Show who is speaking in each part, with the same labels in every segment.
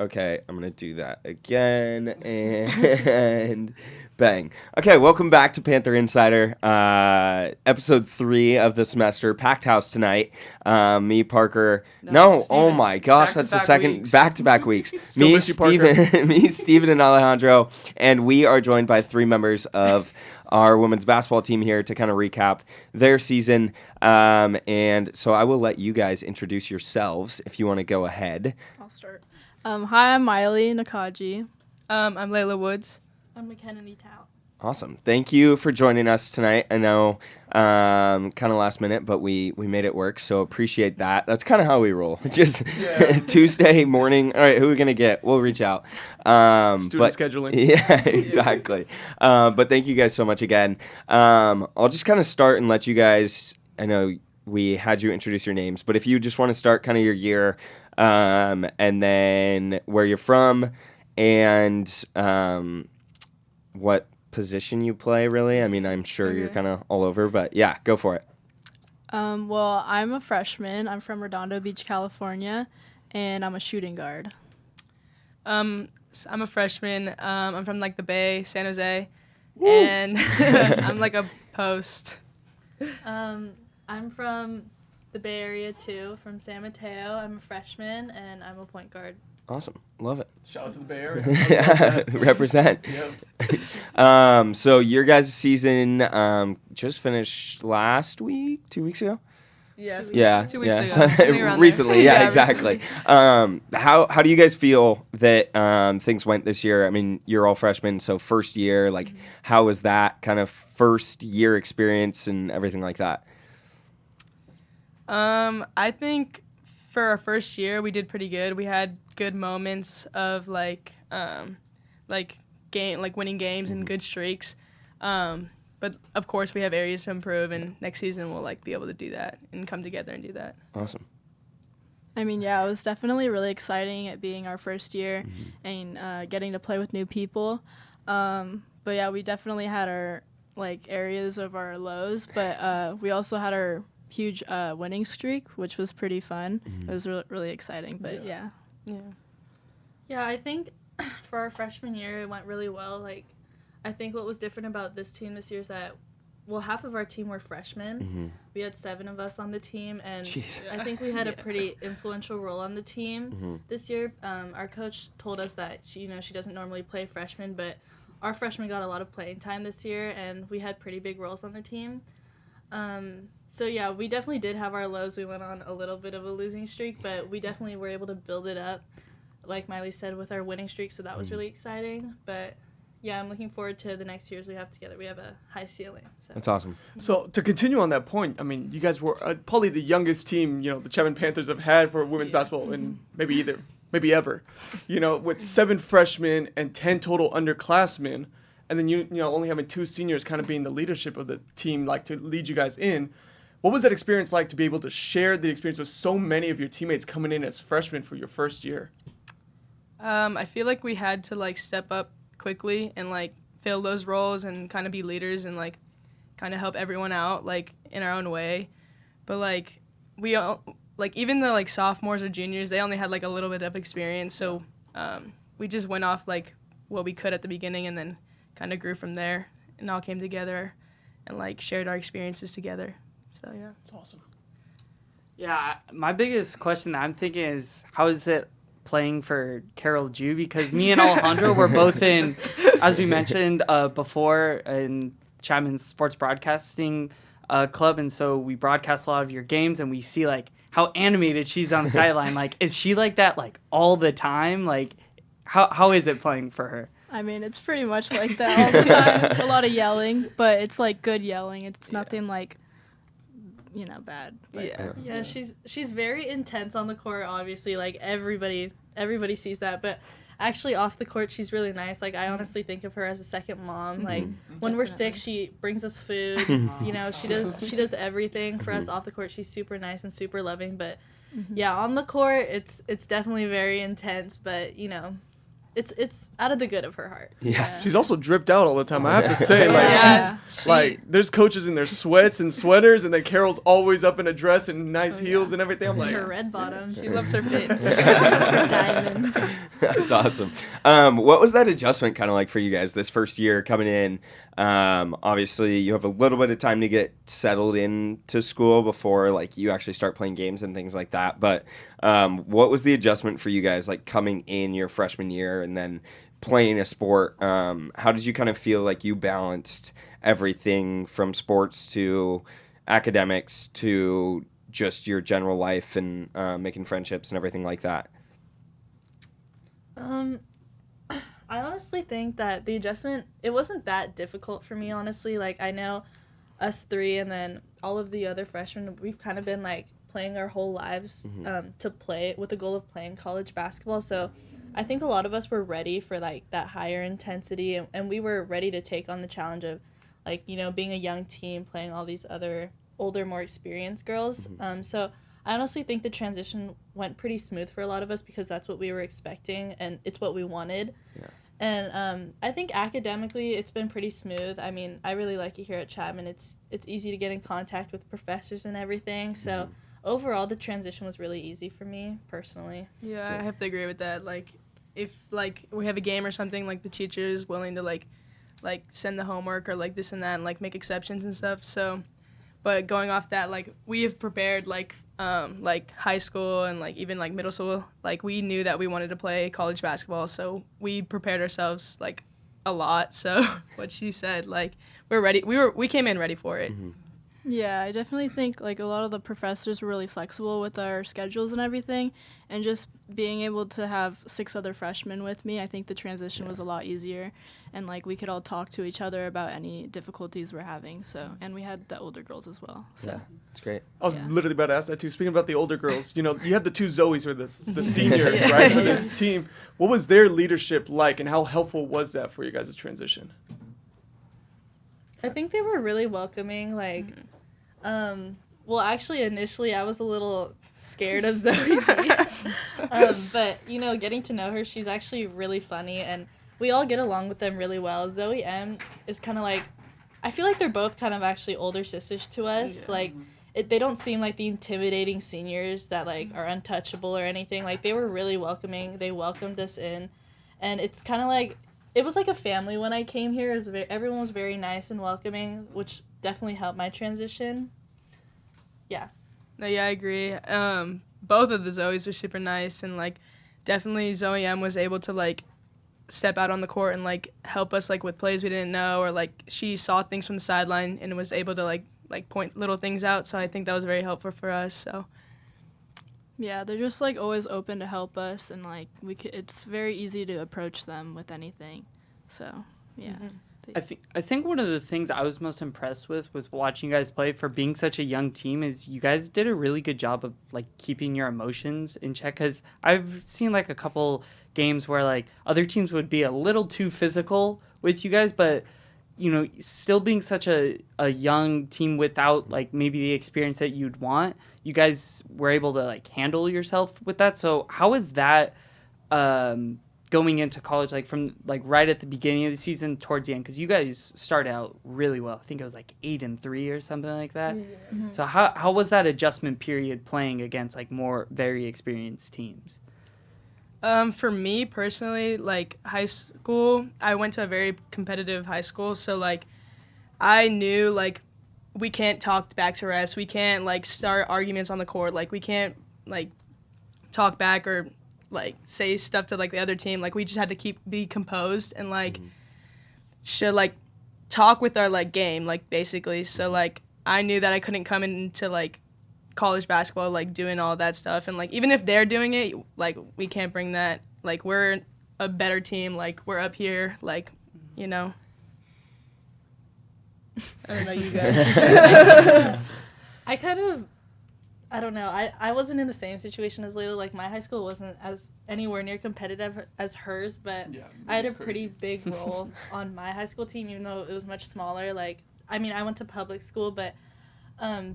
Speaker 1: Okay, I'm going to do that again, and bang. Okay, welcome back to Panther Insider, episode 3 of the semester. Packed house tonight. Me, Parker. No, oh my gosh, that's the second back-to-back weeks. me, Steven, and Alejandro, and we are joined by 3 members of our women's basketball team here to kind of recap their season. And so I will let you guys introduce yourselves if you want to go ahead.
Speaker 2: I'll start. Hi, I'm Miley Nakaji.
Speaker 3: I'm Layla Woods.
Speaker 4: I'm McKenna Tao.
Speaker 1: Awesome. Thank you for joining us tonight. I know kind of last minute, but we made it work, so appreciate that. That's kind of how we roll. Just Tuesday morning. All right, who are we going to get? We'll reach out.
Speaker 5: Scheduling.
Speaker 1: Yeah, exactly. But thank you guys so much again. I'll just kind of start and let you guys, I know we had you introduce your names, but if you just want to start kind of your year and then where you're from and what position you play, really. I mean, I'm sure you're kind of all over, but yeah, go for it.
Speaker 2: Well, I'm a freshman. I'm from Redondo Beach, California, and I'm a shooting guard.
Speaker 3: I'm a freshman. I'm from like the Bay, San Jose, and I'm like a post.
Speaker 4: I'm from the Bay Area too, from San Mateo. I'm a freshman and I'm a point guard.
Speaker 1: Awesome. Love it.
Speaker 5: Shout out to the Bay Area.
Speaker 1: Represent.
Speaker 5: Yep.
Speaker 1: So your guys' season just finished last week, 2 weeks ago?
Speaker 3: Yes.
Speaker 1: Yeah.
Speaker 3: 2 weeks
Speaker 1: ago.
Speaker 3: ago.
Speaker 1: Recently, yeah, exactly. How do you guys feel that things went this year? I mean, you're all freshmen, so first year, like how was that kind of first year experience and everything like that?
Speaker 3: I think for our first year we did pretty good. We had good moments of winning games and good streaks. But of course we have areas to improve, and next season we'll be able to do that and come together and do that.
Speaker 1: Awesome.
Speaker 2: I mean, yeah, it was definitely really exciting it being our first year and getting to play with new people. But yeah, we definitely had our areas of our lows, but we also had our huge winning streak, which was pretty fun. It was really exciting, but yeah.
Speaker 4: Yeah, I think for our freshman year it went really well. I think what was different about this team this year is that, well, half of our team were freshmen. We had 7 of us on the team, and I think we had a pretty influential role on the team this year. Our coach told us that she doesn't normally play freshmen, but our freshmen got a lot of playing time this year, and we had pretty big roles on the team. So yeah, we definitely did have our lows. We went on a little bit of a losing streak, but we definitely were able to build it up, like Miley said, with our winning streak, so that was really exciting. But yeah, I'm looking forward to the next years we have together. We have a high ceiling. So.
Speaker 1: That's awesome.
Speaker 5: So to continue on that point, I mean, you guys were probably the youngest team, the Chapman Panthers have had for women's basketball in maybe ever, with 7 freshmen and 10 total underclassmen. And then you only having 2 seniors kind of being the leadership of the team, to lead you guys in. What was that experience like to be able to share the experience with so many of your teammates coming in as freshmen for your first year?
Speaker 3: I feel like we had to step up quickly and fill those roles and kind of be leaders and kind of help everyone out in our own way. But we all even the sophomores or juniors, they only had a little bit of experience, so we just went off what we could at the beginning and then kind of grew from there and all came together and shared our experiences together. So yeah,
Speaker 5: it's awesome.
Speaker 6: Yeah, my biggest question that I'm thinking is, how is it playing for Carol Jew? Because me and Alejandro were both in, as we mentioned before, in Chapman's sports broadcasting club, and so we broadcast a lot of your games, and we see how animated she's on the sideline. Is she like that all the time? How is it playing for her?
Speaker 2: I mean, it's pretty much like that all the time. A lot of yelling, but it's good yelling. It's nothing bad.
Speaker 4: Yeah, she's very intense on the court, obviously. Everybody sees that, but actually off the court she's really nice. I honestly think of her as a second mom. When we're sick, she brings us food. She does everything for us off the court. She's super nice and super loving, but yeah, on the court it's definitely very intense, but it's out of the good of her heart.
Speaker 1: Yeah.
Speaker 5: She's also dripped out all the time. I have to say, like
Speaker 2: Yeah.
Speaker 5: she's like, there's coaches in their sweats and sweaters, and then Carol's always up in a dress and nice heels and everything. I'm like,
Speaker 4: Her red bottoms.
Speaker 3: She loves her fits.
Speaker 4: Diamonds.
Speaker 1: That's awesome. What was that adjustment kind of like for you guys this first year coming in? Obviously, you have a little bit of time to get settled into school before like you actually start playing games and things like that. But what was the adjustment for you guys like coming in your freshman year and then playing a sport? How did you kind of feel like you balanced everything from sports to academics to just your general life and making friendships and everything like that?
Speaker 4: I honestly think that the adjustment, it wasn't that difficult for me, honestly. Like, I know us three and then all of the other freshmen, we've kind of been, like, playing our whole lives to play with the goal of playing college basketball. So I think a lot of us were ready for, like, that higher intensity, and we were ready to take on the challenge of, like, you know, being a young team, playing all these other older, more experienced girls. So I honestly think the transition went pretty smooth for a lot of us because that's what we were expecting and it's what we wanted.
Speaker 1: Yeah.
Speaker 4: And I think academically it's been pretty smooth. I mean, I really like it here at Chapman. It's easy to get in contact with professors and everything. So overall, the transition was really easy for me personally.
Speaker 3: Yeah, I have to agree with that. Like, if like we have a game or something, like the teacher is willing to like send the homework or like this and that and like make exceptions and stuff. So, but going off that, like we have prepared like high school and like even like middle school. Like we knew that we wanted to play college basketball, so we prepared ourselves like a lot. So what she said, like we're ready. We came in ready for it.
Speaker 2: Yeah, I definitely think like a lot of the professors were really flexible with our schedules and everything, and just being able to have 6 other freshmen with me, I think the transition was a lot easier, and like we could all talk to each other about any difficulties we're having. So, and we had the older girls as well. So,
Speaker 1: Yeah, it's great.
Speaker 5: I was
Speaker 2: Yeah.
Speaker 5: literally about to ask that too. Speaking about the older girls, you know, you have the 2 Zoes who are the seniors, right, on this team. What was their leadership like, and how helpful was that for you guys' transition?
Speaker 4: I think they were really welcoming. Like, well, actually, initially, I was a little scared of Zoe. But, you know, getting to know her, she's actually really funny, and we all get along with them really well. Zoe M is kind of like, I feel like they're both kind of actually older sisters to us.
Speaker 3: Yeah.
Speaker 4: Like, they don't seem like the intimidating seniors that, like, are untouchable or anything. Like, they were really welcoming. They welcomed us in, and it's kind of like, it was like a family when I came here. It was everyone was very nice and welcoming, which definitely helped my transition. Yeah.
Speaker 3: No, yeah, I agree. Both of the Zoes were super nice, and like definitely Zoe M was able to like step out on the court and like help us like with plays we didn't know, or like she saw things from the sideline and was able to like point little things out. So I think that was very helpful for us. So
Speaker 2: yeah, they're just like always open to help us, and like it's very easy to approach them with anything. So, yeah.
Speaker 6: I think one of the things I was most impressed with watching you guys play for being such a young team is you guys did a really good job of like keeping your emotions in check, because I've seen like a couple games where like other teams would be a little too physical with you guys, but you know, still being such a young team without like maybe the experience that you'd want, you guys were able to like handle yourself with that. So how is that going into college, like from like right at the beginning of the season towards the end, because you guys started out really well. I think it was like 8-3 or something like that.
Speaker 4: Mm-hmm.
Speaker 6: So how was that adjustment period playing against like more very experienced teams?
Speaker 3: for me personally, like high school, I went to a very competitive high school, so like I knew like we can't talk back to refs, we can't like start arguments on the court, like we can't like talk back or like say stuff to like the other team. Like we just had to be composed and like should like talk with our like game, like basically. So like I knew that I couldn't come into like college basketball like doing all that stuff, and like even if they're doing it, like we can't bring that. Like we're a better team, like we're up here, like, you know. I don't know, you guys.
Speaker 4: I don't know. I wasn't in the same situation as Layla. Like, my high school wasn't as anywhere near competitive as hers, but I had a pretty big role on my high school team, even though it was much smaller. Like, I mean, I went to public school, but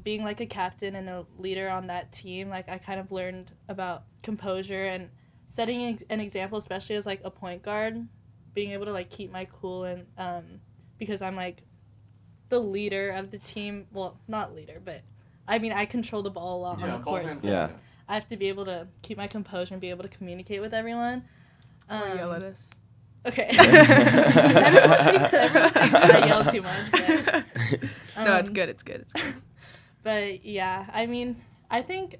Speaker 4: being, like, a captain and a leader on that team, like, I kind of learned about composure and setting an example, especially as like a point guard, being able to like keep my cool and because I'm like the leader of the team. Well, not leader, but I mean I control the ball a lot on the court. So
Speaker 1: Yeah.
Speaker 4: I have to be able to keep my composure and be able to communicate with everyone.
Speaker 3: Or yell at us.
Speaker 4: Okay. everyone thinks I yell too much. But,
Speaker 3: No, it's good. It's good. It's good.
Speaker 4: But yeah, I mean, I think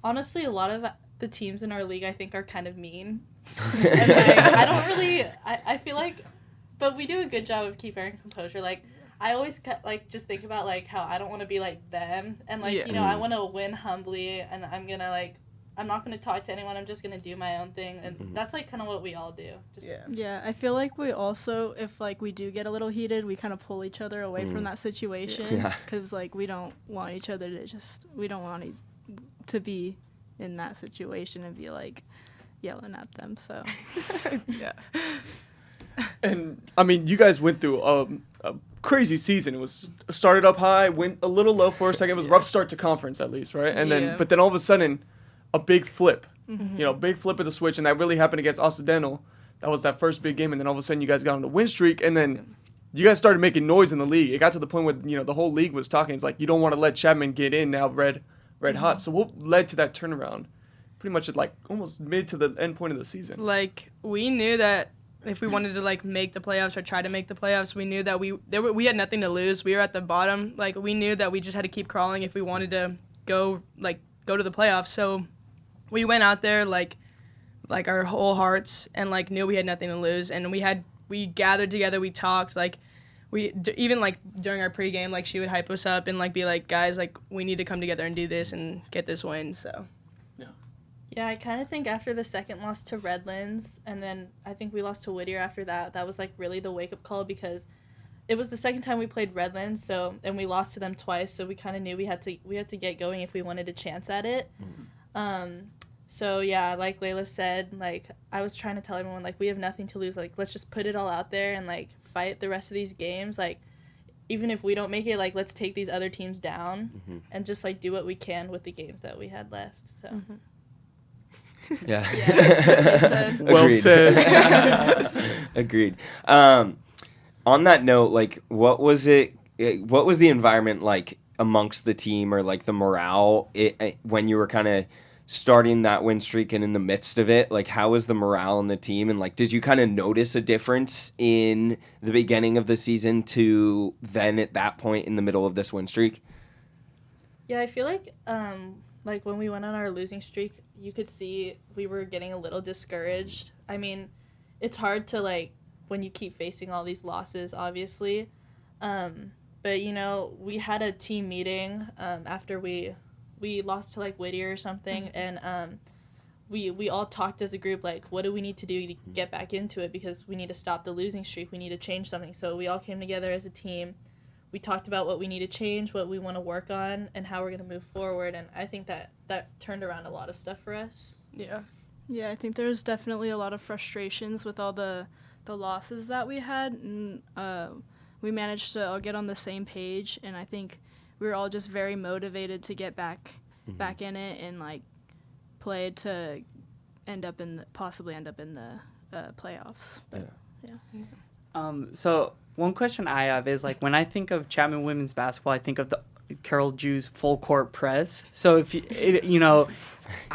Speaker 4: honestly a lot of the teams in our league I think are kind of mean. And like, I don't really. I feel like, but we do a good job of keeping our composure. Like I always like just think about like how I don't want to be like them, and like you know I want to win humbly, and I'm not gonna talk to anyone. I'm just gonna do my own thing, and that's like kind of what we all do. Just,
Speaker 2: Yeah, I feel like we also, if like we do get a little heated, we kind of pull each other away from that situation
Speaker 1: Yeah.
Speaker 2: because like we don't want each other to we don't want to be in that situation and be like yelling at them. So
Speaker 3: Yeah.
Speaker 5: And I mean, you guys went through a crazy season. It was started up high, went a little low for a second. It was a rough start to conference, at least, right? And then, but then all of a sudden, a big flip. You know, big flip of the switch, and that really happened against Occidental. That was that first big game, and then all of a sudden, you guys got on a win streak, and then you guys started making noise in the league. It got to the point where the whole league was talking. It's like you don't want to let Chapman get in now, red hot. So what led to that turnaround? Pretty much at like almost mid to the end point of the season.
Speaker 3: Like we knew that if we wanted to like make the playoffs or try to make the playoffs, we knew that we had nothing to lose. We were at the bottom. Like we knew that we just had to keep crawling if we wanted to go to the playoffs. So we went out there like our whole hearts and like knew we had nothing to lose. And we gathered together. We talked like even like during our pregame, like she would hype us up and like be like, guys, like we need to come together and do this and get this win. So.
Speaker 4: Yeah, I kind of think after the second loss to Redlands, and then I think we lost to Whittier after that, that was like really the wake-up call because it was the second time we played Redlands, and we lost to them twice, so we kind of knew we had to get going if we wanted a chance at it. So yeah, like Layla said, like I was trying to tell everyone like we have nothing to lose, like let's just put it all out there and like fight the rest of these games, like even if we don't make it, like let's take these other teams down and just like do what we can with the games that we had left. So.
Speaker 1: Yeah.
Speaker 5: Well said.
Speaker 1: Agreed. On that note, like, what was the environment like amongst the team, or like the morale when you were kind of starting that win streak and in the midst of it? Like, how was the morale in the team, and like, did you kind of notice a difference in the beginning of the season to then at that point in the middle of this win streak?
Speaker 4: Yeah, I feel like when we went on our losing streak, you could see we were getting a little discouraged. I mean, it's hard to, like, when you keep facing all these losses, obviously. But, we had a team meeting after we lost to, like, Whittier or something, and we all talked as a group, like, what do we need to do to get back into it, because we need to stop the losing streak. We need to change something. So we all came together as a team. We talked about what we need to change, what we want to work on, and how we're going to move forward. And I think that turned around a lot of stuff for us.
Speaker 3: Yeah.
Speaker 2: Yeah, I think there's definitely a lot of frustrations with all the losses that we had. And we managed to all get on the same page. And I think we were all just very motivated to get back in it and, like, play to possibly end up in the playoffs. But, yeah.
Speaker 6: So one question I have is, like, when I think of Chapman women's basketball, I think of the Carol Jew's full court press. So if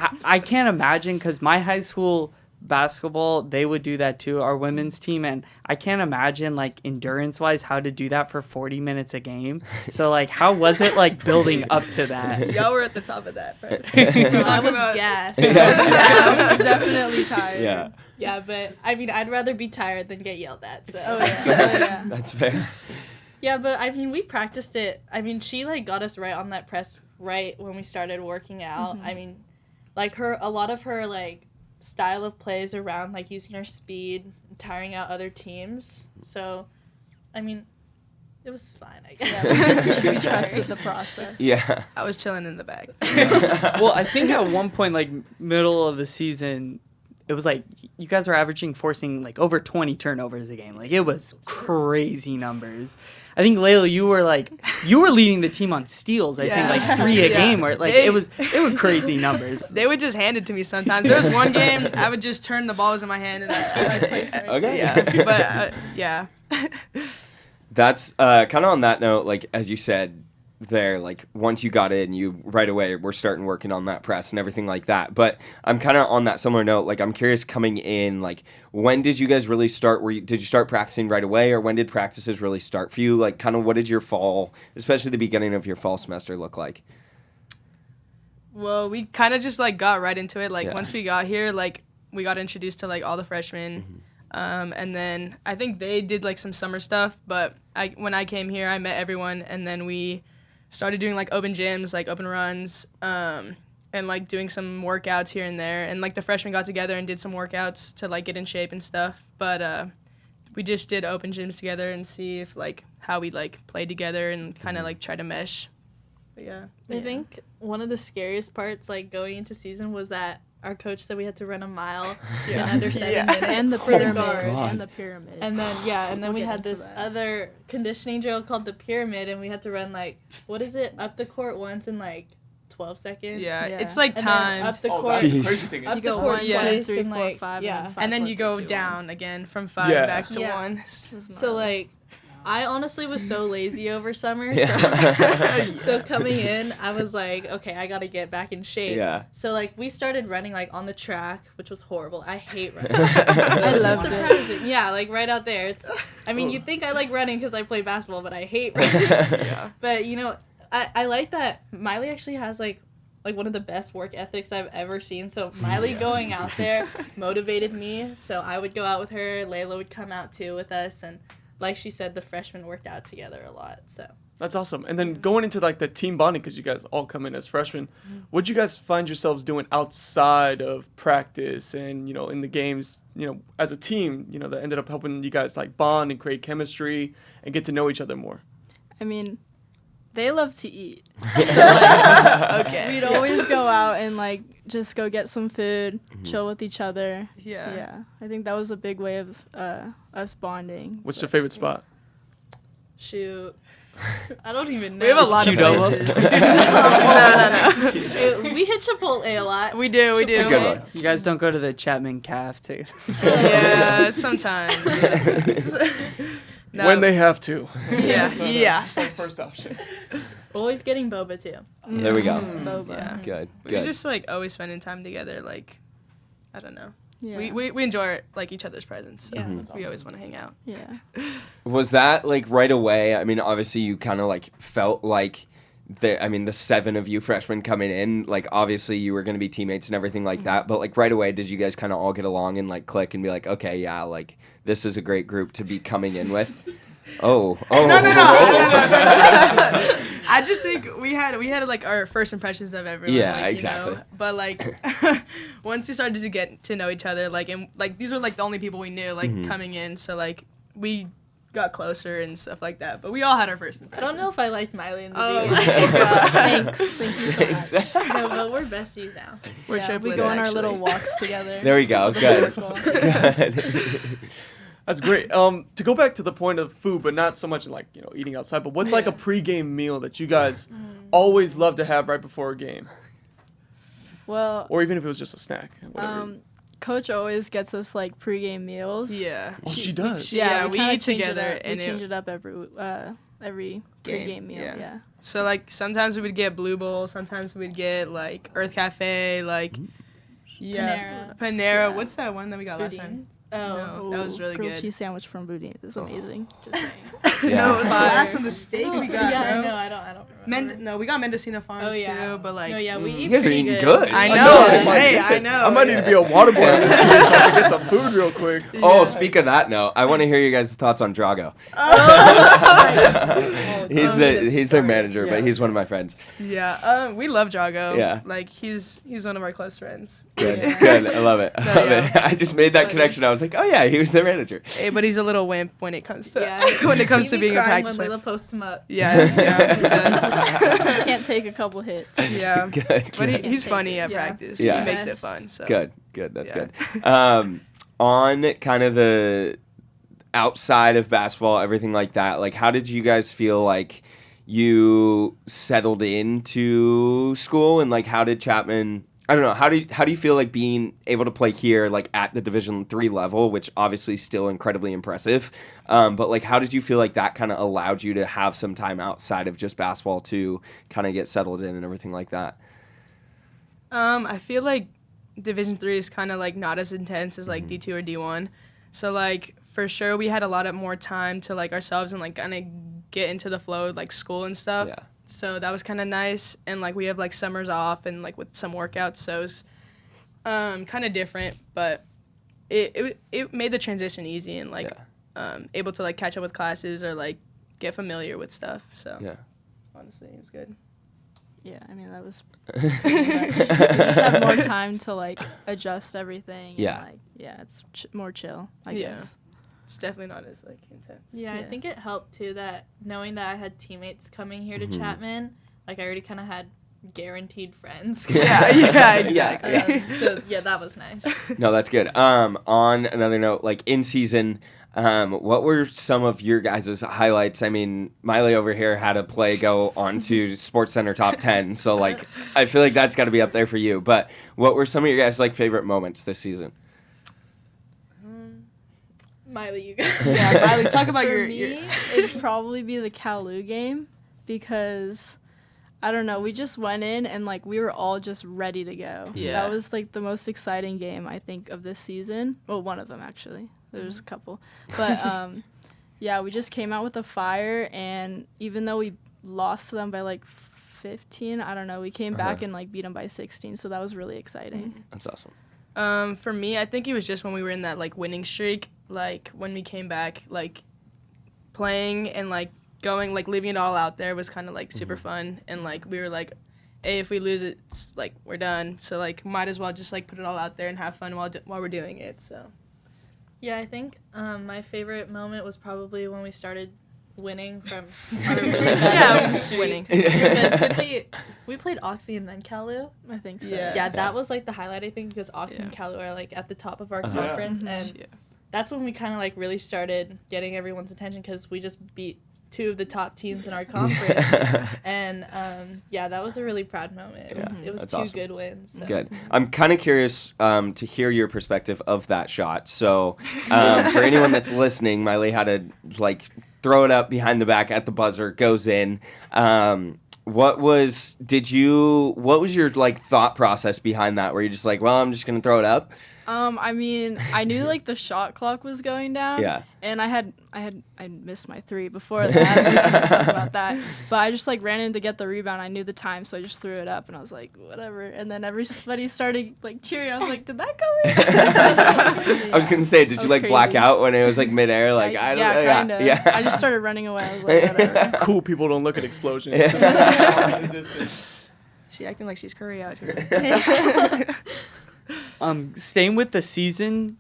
Speaker 6: I can't imagine, because my high school basketball, they would do that too, our women's team, and I can't imagine, like, endurance wise how to do that for 40 minutes a game. So, like, how was it like building up to that?
Speaker 3: Y'all were at the top of that press.
Speaker 4: I was gassed.
Speaker 2: I was definitely tired.
Speaker 4: Yeah, but I mean, I'd rather be tired than get yelled at. So.
Speaker 2: Oh, yeah.
Speaker 1: That's fair.
Speaker 4: Yeah, but I mean, we practiced it. I mean, she like got us right on that press right when we started working out. I mean, like a lot of her like style of plays around like using her speed, and tiring out other teams. So, I mean, it was fine, I guess.
Speaker 2: We trusted the process.
Speaker 1: Yeah.
Speaker 3: I was chilling in the back.
Speaker 6: Well, I think at one point, like middle of the season, it was like you guys were forcing like over 20 turnovers a game. Like it was crazy numbers. I think Layla, you were leading the team on steals. I think like 3 a game, where like it were crazy numbers.
Speaker 3: They would just hand it to me sometimes. There was one game I would just turn the balls in my hand and I played.
Speaker 1: Okay.
Speaker 3: Yeah, but yeah.
Speaker 1: That's kind of on that note, like as you said there, like once you got in, you right away were starting working on that press and everything like that. But I'm kind of on that similar note, like I'm curious coming in, like when did you guys really start? Did you start practicing right away, or when did practices really start for you? Like kind of what did your fall, especially the beginning of your fall semester, look like?
Speaker 3: Well, we kind of just like got right into it. Like once we got here, like we got introduced to like all the freshmen. And then I think they did like some summer stuff, but when I came here, I met everyone, and then we started doing like open gyms, like open runs, and like doing some workouts here and there. And like the freshmen got together and did some workouts to like get in shape and stuff. But we just did open gyms together and see if like how we like play together and kind of like try to mesh. But yeah.
Speaker 4: I think one of the scariest parts, like going into season, was that our coach said we had to run a mile in under 7 minutes
Speaker 2: And the
Speaker 4: for the
Speaker 2: pyramid.
Speaker 4: guard.
Speaker 2: And the pyramid.
Speaker 4: And then
Speaker 2: We'll
Speaker 4: we
Speaker 2: get
Speaker 4: had
Speaker 2: into
Speaker 4: this
Speaker 2: that.
Speaker 4: other conditioning drill called the pyramid, and we had to run like, what is it, up the court once in like 12 seconds.
Speaker 3: Yeah,
Speaker 2: Yeah.
Speaker 3: it's like
Speaker 4: And then
Speaker 3: timed.
Speaker 4: up the
Speaker 5: Oh,
Speaker 4: court,
Speaker 5: that's the
Speaker 1: Jeez.
Speaker 5: crazy thing.
Speaker 4: up
Speaker 5: Is
Speaker 4: the
Speaker 2: go
Speaker 4: court
Speaker 2: 1,
Speaker 4: twice
Speaker 2: 2, 3,
Speaker 4: and
Speaker 2: 4,
Speaker 4: like
Speaker 2: 5,
Speaker 4: yeah.
Speaker 2: and
Speaker 3: And then
Speaker 2: 5,
Speaker 3: you
Speaker 2: 4,
Speaker 3: go
Speaker 2: 3, 2,
Speaker 3: down again from 5
Speaker 5: Yeah.
Speaker 3: back to
Speaker 4: Yeah.
Speaker 3: 1.
Speaker 4: So like, I honestly was so lazy over summer.
Speaker 1: Yeah.
Speaker 4: So coming in, I was like, okay, I gotta get back in shape.
Speaker 1: Yeah.
Speaker 4: So like we started running like on the track, which was horrible. I hate running.
Speaker 2: I
Speaker 4: Which is
Speaker 2: loved it.
Speaker 4: surprising. Yeah, like right out there. It's. I mean, you'd think I like running because I play basketball, but I hate running. But you know, I like that Miley actually has like one of the best work ethics I've ever seen. So Miley going out there motivated me. So I would go out with her. Layla would come out too with us, and like she said, the freshmen worked out together a lot. So
Speaker 5: That's awesome. And then going into like the team bonding, because you guys all come in as freshmen, what'd you guys find yourselves doing outside of practice and, you know, in the games, you know, as a team, you know, that ended up helping you guys like bond and create chemistry and get to know each other more?
Speaker 2: I mean, they love to eat. So, like,
Speaker 3: Okay.
Speaker 2: we'd always go out and like just go get some food, chill with each other.
Speaker 3: Yeah.
Speaker 2: Yeah, I think that was a big way of us bonding.
Speaker 5: What's your favorite spot?
Speaker 4: shoot. I don't even know.
Speaker 3: We have a lot of
Speaker 6: Qdoba.
Speaker 3: places. no.
Speaker 4: We hit Chipotle a lot.
Speaker 3: We do.
Speaker 1: It's a good one.
Speaker 6: You guys don't go to the Chapman Calf too.
Speaker 3: Yeah, sometimes. No.
Speaker 5: When they have to.
Speaker 3: Yeah. Yeah.
Speaker 5: It's like first option.
Speaker 4: Always getting boba too.
Speaker 1: There we go.
Speaker 2: Boba.
Speaker 3: Yeah.
Speaker 1: Good.
Speaker 3: We
Speaker 1: Good.
Speaker 3: just like always spending time together. Like, I don't know.
Speaker 2: Yeah.
Speaker 3: We enjoy like each other's presence. So
Speaker 4: Yeah.
Speaker 3: we always want to hang out.
Speaker 2: Yeah.
Speaker 1: Was that like right away? I mean, obviously you kind of like felt like the 7 of you freshmen coming in, like obviously you were going to be teammates and everything like that, but like right away did you guys kind of all get along and like click and be like, okay, yeah, like this is a great group to be coming in with? No.
Speaker 3: I just think we had like our first impressions of everyone.
Speaker 1: Yeah,
Speaker 3: like,
Speaker 1: exactly.
Speaker 3: You know? But like once we started to get to know each other, like and like these were like the only people we knew like coming in, so like we got closer and stuff like that. But we all had our first
Speaker 4: I
Speaker 3: impressions.
Speaker 4: don't know if I liked Miley in the
Speaker 3: Oh
Speaker 4: beginning.
Speaker 3: my God.
Speaker 4: Thanks. Thank you so much. No, but we're besties now.
Speaker 3: We're
Speaker 2: Yeah, we
Speaker 3: triplets,
Speaker 2: go on our
Speaker 3: actually.
Speaker 2: little walks together.
Speaker 1: There we go.
Speaker 2: To the
Speaker 1: Good.
Speaker 2: circle.
Speaker 1: Good.
Speaker 5: That's great. To go back to the point of food, but not so much like, you know, eating outside, but what's like a pregame meal that you guys always love to have right before a game?
Speaker 2: Well,
Speaker 5: Or even if it was just a snack, whatever.
Speaker 2: Coach always gets us like pregame meals.
Speaker 3: Yeah.
Speaker 5: Oh, she does.
Speaker 3: Yeah, we
Speaker 2: kinda
Speaker 3: eat
Speaker 2: change it
Speaker 3: together
Speaker 2: up.
Speaker 3: and
Speaker 2: we
Speaker 3: it-
Speaker 2: change it up every
Speaker 3: Game,
Speaker 2: pregame meal.
Speaker 3: yeah.
Speaker 2: Yeah.
Speaker 3: So like sometimes we would get Blue Bowl, sometimes we'd get like Earth Cafe, like Panera.
Speaker 4: Yeah.
Speaker 3: What's that one that we got last time?
Speaker 4: Oh.
Speaker 3: No. That was really
Speaker 2: grilled
Speaker 3: good.
Speaker 2: cheese sandwich from Boudin is amazing. Just saying.
Speaker 1: Yeah.
Speaker 3: No, it was the
Speaker 4: Fire.
Speaker 3: last one, the steak we got,
Speaker 4: Yeah,
Speaker 3: bro.
Speaker 4: I know. I don't remember.
Speaker 3: No, we got Mendocino Farms
Speaker 4: Oh yeah.
Speaker 3: too, but like
Speaker 4: no, yeah, we eat
Speaker 1: You guys are
Speaker 4: pretty
Speaker 1: eating
Speaker 4: good.
Speaker 1: good.
Speaker 3: I
Speaker 5: I
Speaker 3: know.
Speaker 5: know.
Speaker 3: Hey, I know.
Speaker 5: I might need to be a water boy on this team so I can get some food real quick.
Speaker 1: Oh, speak of that note, I want to hear you guys' thoughts on Drago. He's their manager, but he's one of my friends.
Speaker 3: Yeah, we love Drago.
Speaker 1: Yeah.
Speaker 3: Like he's one of our close friends.
Speaker 1: Good,
Speaker 2: Yeah.
Speaker 1: good. I love it. I love
Speaker 3: yeah.
Speaker 1: it. I just made that
Speaker 2: Excited.
Speaker 1: connection. I was like, oh yeah, he was their manager.
Speaker 3: Hey, but he's a little wimp when it comes to
Speaker 4: He'd be
Speaker 3: being a
Speaker 4: crying
Speaker 3: practice
Speaker 4: when
Speaker 3: player.
Speaker 4: Layla posts him up.
Speaker 3: Yeah, he does.
Speaker 2: Can't take a couple hits.
Speaker 3: Yeah,
Speaker 1: Good.
Speaker 3: but
Speaker 1: Good.
Speaker 3: he's
Speaker 2: Take
Speaker 3: funny
Speaker 2: it.
Speaker 3: at
Speaker 2: Yeah.
Speaker 3: practice.
Speaker 1: Yeah.
Speaker 3: He makes it
Speaker 4: Yes.
Speaker 3: fun. So
Speaker 1: Good. That's
Speaker 3: Yeah.
Speaker 1: good. On kind of the outside of basketball, everything like that, like how did you guys feel like you settled into school, and like how did Chapman, I don't know, how do you feel like being able to play here like at the Division III level, which obviously is still incredibly impressive, but like how did you feel like that kind of allowed you to have some time outside of just basketball to kind of get settled in and everything like that?
Speaker 3: I feel like Division III is kind of like not as intense as like D2 or D1. So like for sure we had a lot of more time to like ourselves and like kind of get into the flow of like school and stuff.
Speaker 1: Yeah.
Speaker 3: So that was kind of nice, and like we have like summers off and like with some workouts, so it's kind of different, but it made the transition easy and like able to like catch up with classes or like get familiar with stuff. So
Speaker 1: Yeah.
Speaker 3: honestly, it was good.
Speaker 2: Yeah, I mean, that was pretty much. We just have more time to, like, adjust everything. And,
Speaker 1: Yeah.
Speaker 2: like, yeah, it's more chill, I
Speaker 3: Yeah.
Speaker 2: guess.
Speaker 3: It's definitely not as like intense.
Speaker 4: Yeah, I
Speaker 2: Yeah.
Speaker 4: think it helped too that knowing that I had teammates coming here to Chapman, like I already kind of had guaranteed friends.
Speaker 3: Yeah, exactly.
Speaker 4: So yeah, that was nice.
Speaker 1: No, that's good. On another note, like in season, what were some of your guys' highlights? I mean, Miley over here had a play go on to Sports Center top 10, so like I feel like that's got to be up there for you. But what were some of your guys' like favorite moments this season?
Speaker 4: Miley, you guys.
Speaker 3: Yeah, Miley, talk about
Speaker 2: For
Speaker 3: your
Speaker 2: me, it'd probably be the Kalu game because, I don't know, we just went in and, like, we were all just ready to go.
Speaker 3: Yeah.
Speaker 2: That was, like, the most exciting game, I think, of this season. Well, one of them, actually. There's a couple. But, yeah, we just came out with a fire, and even though we lost to them by, like, 15, I don't know, we came back and, like, beat them by 16, so that was really exciting.
Speaker 1: That's awesome.
Speaker 3: For me, I think it was just when we were in that like winning streak, like when we came back, like playing and like going, like leaving it all out there was kind of like super fun, and like we were like, hey, if we lose it, it's, like we're done. So like might as well just like put it all out there and have fun while we're doing it. So
Speaker 4: Yeah, I think my favorite moment was probably when we started winning from our really bad streak.
Speaker 3: winning.
Speaker 4: Did we played Oxy and then Kalu?
Speaker 2: I think so.
Speaker 3: Yeah.
Speaker 4: That was like the highlight, I think, because Oxy and Kalu are like at the top of our conference, and
Speaker 3: Yeah.
Speaker 4: that's when we kind of like really started getting everyone's attention because we just beat two of the top teams in our conference, and yeah, that was a really proud moment. It was
Speaker 1: That's
Speaker 4: two
Speaker 1: awesome.
Speaker 4: good wins. So.
Speaker 1: Good. I'm kind of curious to hear your perspective of that shot. So, for anyone that's listening, Miley had to like throw it up behind the back at the buzzer, goes in. What was your like thought process behind that? Were you just like, well, I'm just gonna throw it up?
Speaker 2: I mean, I knew like the shot clock was going down.
Speaker 1: Yeah.
Speaker 2: And I missed my 3 before that. We can talk about that. But I just like ran in to get the rebound. I knew the time, so I just threw it up, and I was like, whatever. And then everybody started like cheering. I was like, did that go in?
Speaker 1: I was gonna say, did
Speaker 2: That
Speaker 1: you
Speaker 2: was
Speaker 1: like black
Speaker 2: crazy.
Speaker 1: out when it was like midair? Like I don't know.
Speaker 2: yeah, kind of.
Speaker 1: Yeah.
Speaker 2: I just started running away. I was like, whatever.
Speaker 5: Cool people don't look at explosions.
Speaker 1: Yeah.
Speaker 5: Just in the distance.
Speaker 3: She acting like she's Curry out here.
Speaker 6: Staying with the season,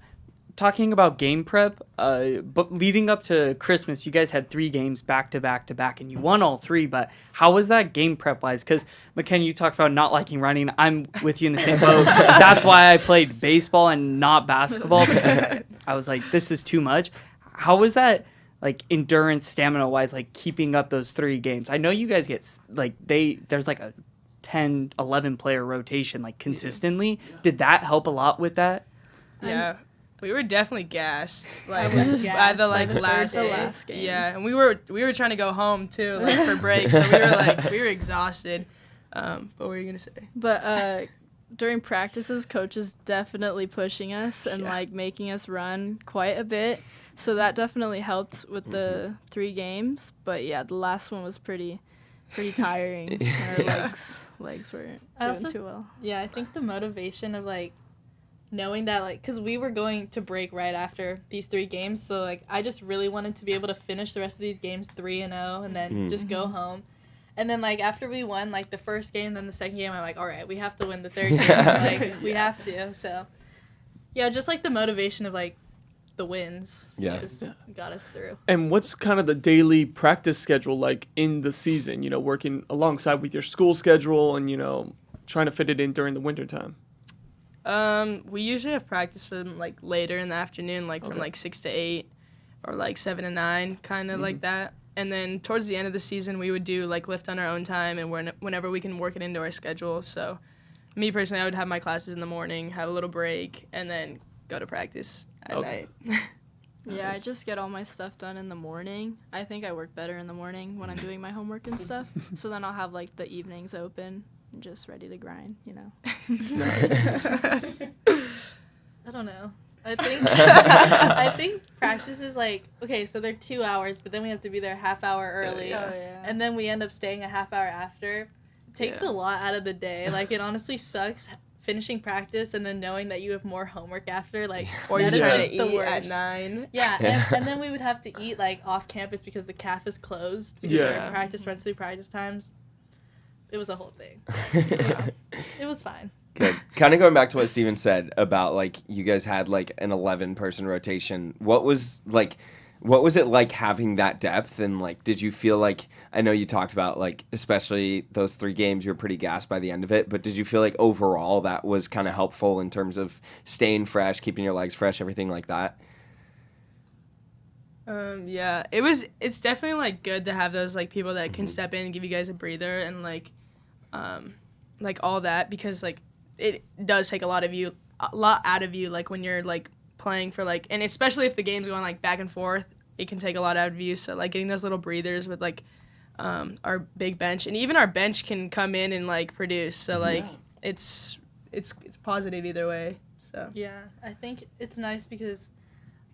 Speaker 6: talking about game prep, but leading up to Christmas, you guys had 3 games back to back to back, and you won all 3. But how was that game prep wise? Because McKenna, you talked about not liking running. I'm with you in the same boat. That's why I played baseball and not basketball, because I was like, this is too much. How was that? Like endurance, stamina wise, like keeping up those 3 games. I know you guys get like there's like a 10, 11 player rotation like consistently. Did that help a lot with that?
Speaker 3: Yeah, we were definitely gassed. Like
Speaker 4: was
Speaker 3: by
Speaker 4: gassed
Speaker 3: the
Speaker 4: by
Speaker 3: like
Speaker 4: the
Speaker 3: last
Speaker 2: third
Speaker 3: day.
Speaker 2: to last game.
Speaker 3: Yeah, and we were trying to go home too, like for break. So we were exhausted. But what were you gonna say?
Speaker 2: But during practices, coach is definitely pushing us and like making us run quite a bit. So that definitely helped with the 3 games. But yeah, the last one was pretty tiring. Our legs weren't
Speaker 4: I
Speaker 2: doing
Speaker 4: also-
Speaker 2: too well.
Speaker 4: Yeah, I think the motivation of like knowing that like because we were going to break right after these 3 games, so like I just really wanted to be able to finish the rest of these games 3-0 and then just go home. And then like after we won like the first game, then the second game, I'm like, all right, we have to win the third game. Like we have to. So yeah, just like the motivation of like the wins.
Speaker 1: Yeah.
Speaker 4: Just got us through.
Speaker 5: And what's kind of the daily practice schedule like in the season? You know, working alongside with your school schedule and trying to fit it in during the winter time.
Speaker 3: We usually have practice from like later in the afternoon, like from like 6 to 8 or like 7 to 9, kind of like that. And then towards the end of the season, we would do like lift on our own time and whenever we can work it into our schedule. So me personally, I would have my classes in the morning, have a little break, and then go to practice at night.
Speaker 2: Yeah, I just get all my stuff done in the morning. I think I work better in the morning when I'm doing my homework and stuff. So then I'll have like the evenings open and just ready to grind,
Speaker 4: I don't know. I think practice is like, okay, so they're 2 hours, but then we have to be there a half hour early.
Speaker 2: Oh, yeah.
Speaker 4: And then we end up staying a half hour after. It takes a lot out of the day. Like, it honestly sucks finishing practice and then knowing that you have more homework after. Like,
Speaker 3: Or
Speaker 4: that
Speaker 3: you're
Speaker 4: is,
Speaker 3: trying
Speaker 4: like,
Speaker 3: to
Speaker 4: the
Speaker 3: eat
Speaker 4: worst.
Speaker 3: at 9.
Speaker 4: Yeah, and then we would have to eat, like, off campus because the caf is closed because
Speaker 5: Yeah.
Speaker 4: our practice runs through practice times. It was a whole thing. It was fine.
Speaker 1: Good. Kind of going back to what Steven said about like you guys had like an 11-person rotation. What was it like having that depth, and like did you feel like, I know you talked about like especially those 3 games you were pretty gassed by the end of it, but did you feel like overall that was kind of helpful in terms of staying fresh, keeping your legs fresh, everything like that?
Speaker 3: Yeah, it's definitely like good to have those like people that can step in and give you guys a breather and like all that, because like it does take a lot out of you, like when you're like playing for like, and especially if the game's going like back and forth, it can take a lot out of you. So like getting those little breathers with like our big bench, and even our bench can come in and like produce. So like it's positive either way. So
Speaker 4: Yeah, I think it's nice because,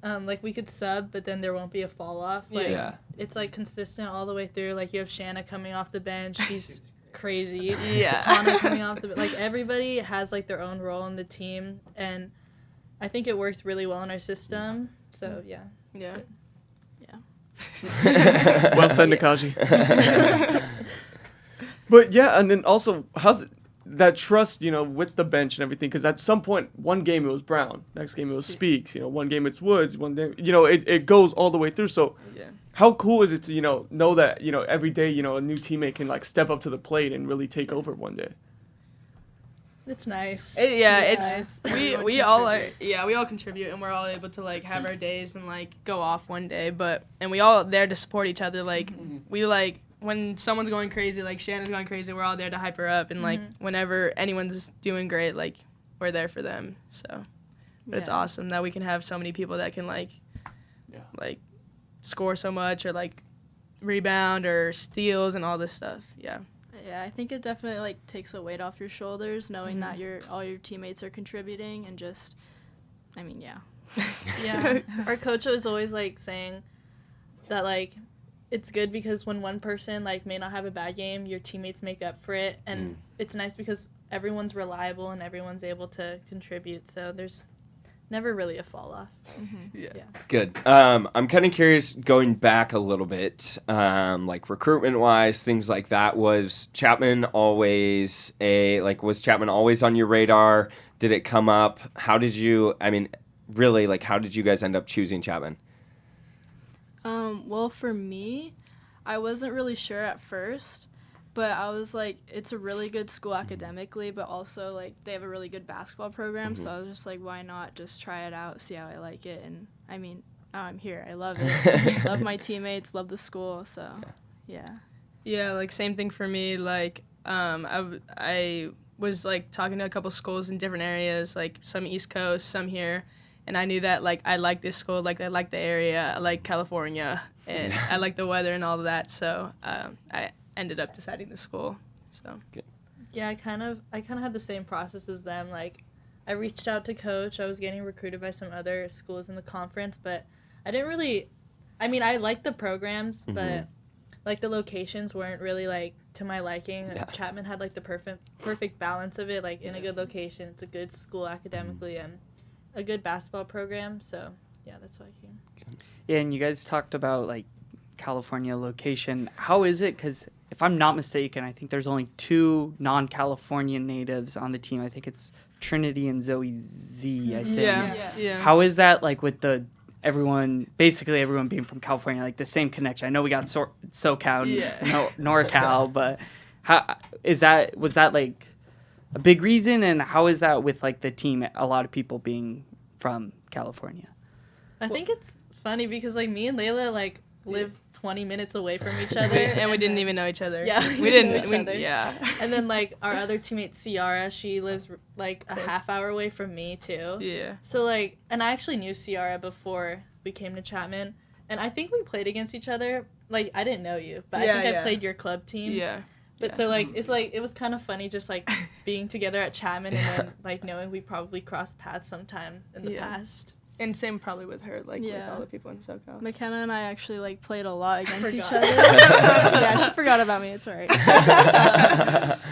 Speaker 4: like, we could sub, but then there won't be a fall off. Like,
Speaker 1: Yeah.
Speaker 4: it's like consistent all the way through. Like, you have Shanna coming off the bench. She's crazy.
Speaker 3: Yeah.
Speaker 4: Tana coming off the like, everybody has like their own role in the team, and I think it works really well in our system. So yeah.
Speaker 3: yeah.
Speaker 5: Well said, Nakaji. But yeah, and then also, how's that trust, with the bench and everything? Because at some point, one game it was Brown, next game it was Speaks, one game it's Woods, one day, it goes all the way through. So
Speaker 3: Yeah.
Speaker 5: how cool is it to, know that, every day, a new teammate can like step up to the plate and really take over one day?
Speaker 4: It's nice.
Speaker 3: It's
Speaker 4: nice.
Speaker 3: we all are, we all contribute, and we're all able to like have our days and like go off one day, and we all there to support each other. Like we like when someone's going crazy, like Shanna's going crazy, we're all there to hype her up, and like whenever anyone's doing great, like we're there for them. So but it's awesome that we can have so many people that can like score so much, or like rebound or steals and all this stuff.
Speaker 2: Yeah, I think it definitely like takes a weight off your shoulders knowing that all your teammates are contributing, and just, I mean, yeah.
Speaker 4: Yeah. Our coach was always like saying that like it's good because when one person like may not have a bad game, your teammates make up for it, and it's nice because everyone's reliable and everyone's able to contribute, so there's never really a fall off.
Speaker 1: Good. I'm kind of curious, going back a little bit, like recruitment wise, things like that. Was Chapman always on your radar? Did it come up? How did you guys end up choosing Chapman?
Speaker 2: Well, for me, I wasn't really sure at first, but I was like, it's a really good school academically, but also like they have a really good basketball program. So I was just like, why not just try it out, see how I like it? And I mean, now I'm here. I love it. Love my teammates, love the school. So yeah.
Speaker 3: Yeah, like same thing for me. Like I was like talking to a couple schools in different areas, like some East Coast, some here, and I knew that like I like this school, like I like the area, I like California, and I like the weather and all of that. So I ended up deciding the school. So
Speaker 4: Yeah, I kind of had the same process as them. Like, I reached out to coach. I was getting recruited by some other schools in the conference, but I didn't really. I mean, I liked the programs, but like the locations weren't really like to my liking.
Speaker 1: Yeah.
Speaker 4: Chapman had like the perfect balance of it. Like in a good location, it's a good school academically and a good basketball program. So yeah, that's why I came.
Speaker 6: Yeah, and you guys talked about like California location. How is it? Because if I'm not mistaken, I think there's only 2 non-Californian natives on the team. I think it's Trinity and Zoe Z, I think.
Speaker 3: yeah.
Speaker 6: How is that like with the basically everyone being from California, like the same connection. I know we got SoCal and NorCal, but was that like a big reason? And how is that with like the team? A lot of people being from California.
Speaker 4: I think it's funny because like me and Layla like live 20 minutes away from each other,
Speaker 3: and we didn't even know each other.
Speaker 4: Yeah,
Speaker 3: we didn't.
Speaker 4: know each other.
Speaker 3: Yeah.
Speaker 4: And then like our other teammate Ciara, she lives like a half hour away from me too.
Speaker 3: Yeah.
Speaker 4: So like, and I actually knew Ciara before we came to Chapman, and I think we played against each other. Like I didn't know you, but I think I played your club team.
Speaker 3: Yeah.
Speaker 4: But so like it's like it was kind of funny just like being together at Chapman and then like knowing we probably crossed paths sometime in the past.
Speaker 3: And same probably with her, like with all the people in SoCal.
Speaker 2: McKenna and I actually like played a lot against each
Speaker 4: Forgot.
Speaker 2: other. Yeah, she forgot about me. It's alright.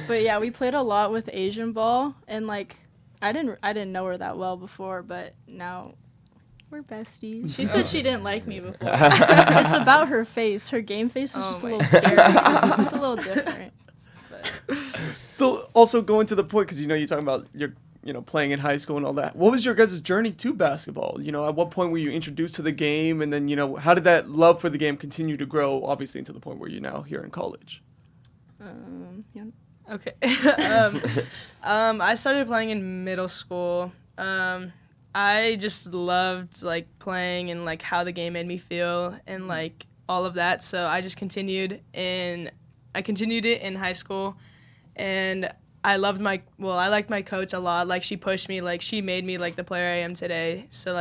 Speaker 2: But yeah, we played a lot with Asian ball, and like I didn't know her that well before, but now we're besties.
Speaker 4: She said she didn't like me before.
Speaker 2: It's about her face. Her game face is just a little scary. It's a little different.
Speaker 5: So also going to the point, because you're talking about your playing in high school and all that. What was your guys' journey to basketball? At what point were you introduced to the game, and then how did that love for the game continue to grow? Obviously, into the point where you're now here in college.
Speaker 2: Yeah.
Speaker 3: Okay. I started playing in middle school. I just loved like playing and like how the game made me feel and like all of that. So I just continued it in high school, and I liked my coach a lot. Like she pushed me, like she made me like the player I am today. So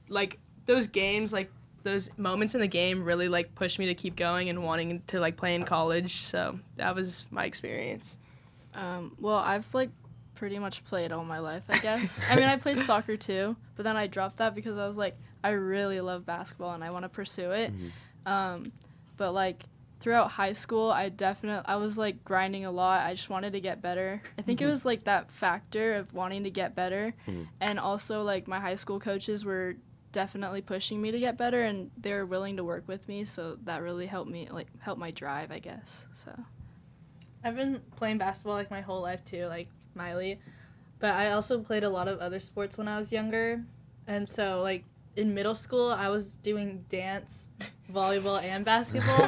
Speaker 3: like those games, like those moments in the game really like pushed me to keep going and wanting to like play in college. So that was my experience.
Speaker 2: Well, I've like pretty much played all my life, I guess. I mean, I played soccer too, but then I dropped that because I was like, I really love basketball and I want to pursue it. But like throughout high school, I was like grinding a lot. I just wanted to get better. I think it was like that factor of wanting to get better. And also like my high school coaches were definitely pushing me to get better, and they were willing to work with me. So that really helped me, like help my drive, I guess. So
Speaker 4: I've been playing basketball like my whole life too, like Miley. But I also played a lot of other sports when I was younger. And so like in middle school, I was doing dance, volleyball, and basketball.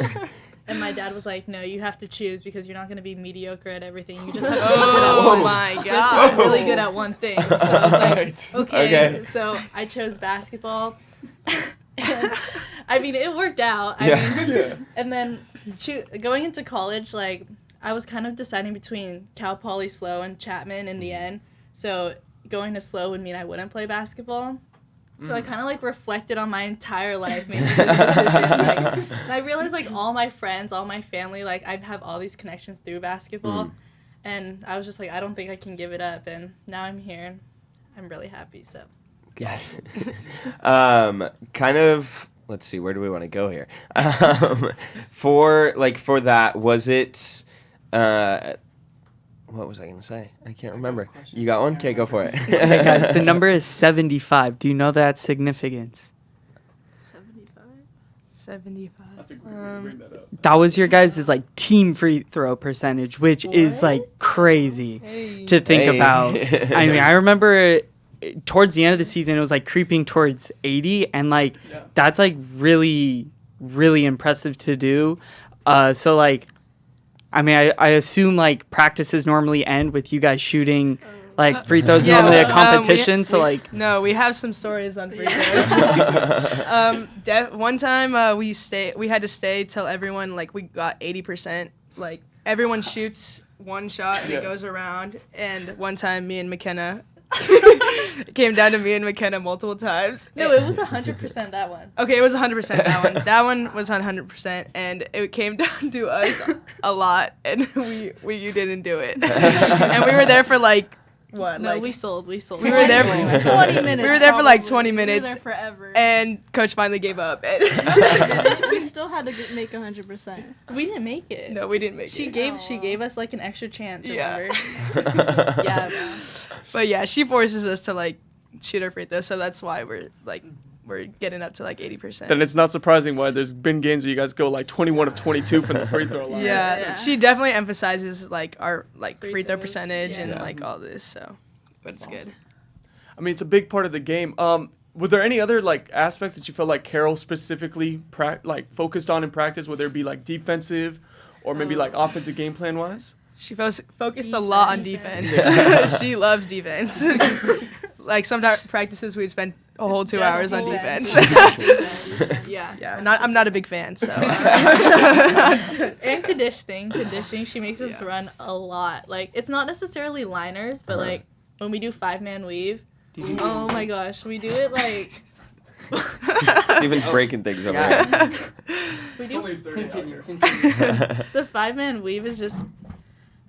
Speaker 4: And my dad was like, no, you have to choose because you're not going to be mediocre at everything. You just have to be good at one.
Speaker 3: My
Speaker 4: You have to be really good at one thing. So I was like,
Speaker 5: Right.
Speaker 4: okay. So I chose basketball. And, I mean, it worked out. And then going into college, like, I was kind of deciding between Cal Poly SLO and Chapman in the end. So going to SLO would mean I wouldn't play basketball. So I kind of like reflected on my entire life making this decision. And I realized like all my friends, all my family, like I have all these connections through basketball. And I was just like, I don't think I can give it up. And now I'm here and I'm really happy. So
Speaker 1: Yes. Kind of. Let's see. Where do we want to go here? For that, was it? What was I going to say? I can't remember. You got one? Okay, go for it.
Speaker 6: Hey guys, the number is 75. Do you know that significance?
Speaker 3: 75.
Speaker 5: That's a good way to bring that up.
Speaker 6: That was your guys' like team free throw percentage, which is like crazy to think about. I mean, I remember towards the end of the season, it was like creeping towards 80, and like that's like really, really impressive to do. So like, I mean, I assume like practices normally end with you guys shooting like free throws normally a competition.
Speaker 3: No, we have some stories on free throws. One time we had to stay till everyone like we got 80%. Like everyone shoots one shot and it goes around. And one time me and McKenna. It came down to me and McKenna multiple times.
Speaker 4: no, it was 100% that one.
Speaker 3: Okay, it was 100% that one. That one was 100%, and it came down to us a lot, and you didn't do it. And we were there for like what?
Speaker 4: No,
Speaker 3: like,
Speaker 4: we sold.
Speaker 3: We were there for
Speaker 2: 20 minutes.
Speaker 3: We were there for like
Speaker 2: probably.
Speaker 3: 20 minutes.
Speaker 2: We were there forever.
Speaker 3: And coach finally gave up.
Speaker 2: We still had to make 100%.
Speaker 4: We didn't make it.
Speaker 3: No, we didn't make
Speaker 4: She
Speaker 3: it.
Speaker 4: gave us like an extra chance.
Speaker 3: Yeah.
Speaker 4: Remember? Yeah.
Speaker 3: But yeah, she forces us to like shoot our free throws, so that's why we're getting up to like 80%.
Speaker 5: Then it's not surprising why there's been games where you guys go like 21 of 22 from the free throw line.
Speaker 3: Yeah, she definitely emphasizes like our like free throw
Speaker 4: throws,
Speaker 3: percentage and
Speaker 4: yeah.
Speaker 3: like all this. So, but it's good.
Speaker 5: I mean, it's a big part of the game. were there any other like aspects that you felt like Carol specifically focused on in practice, whether it be like defensive or maybe like offensive game plan wise?
Speaker 3: She focused a lot on defense. She loves defense. Like some practices we'd spend a whole 2 hours on defense.
Speaker 4: Yeah.
Speaker 3: Yeah, I'm not a big fan, so.
Speaker 4: And conditioning. She makes us run a lot. Like, it's not necessarily liners, but like when we do 5-man weave, oh my gosh, we do it like.
Speaker 1: Steven's breaking things over here.
Speaker 4: We do
Speaker 6: Continue.
Speaker 4: the 5-man weave is just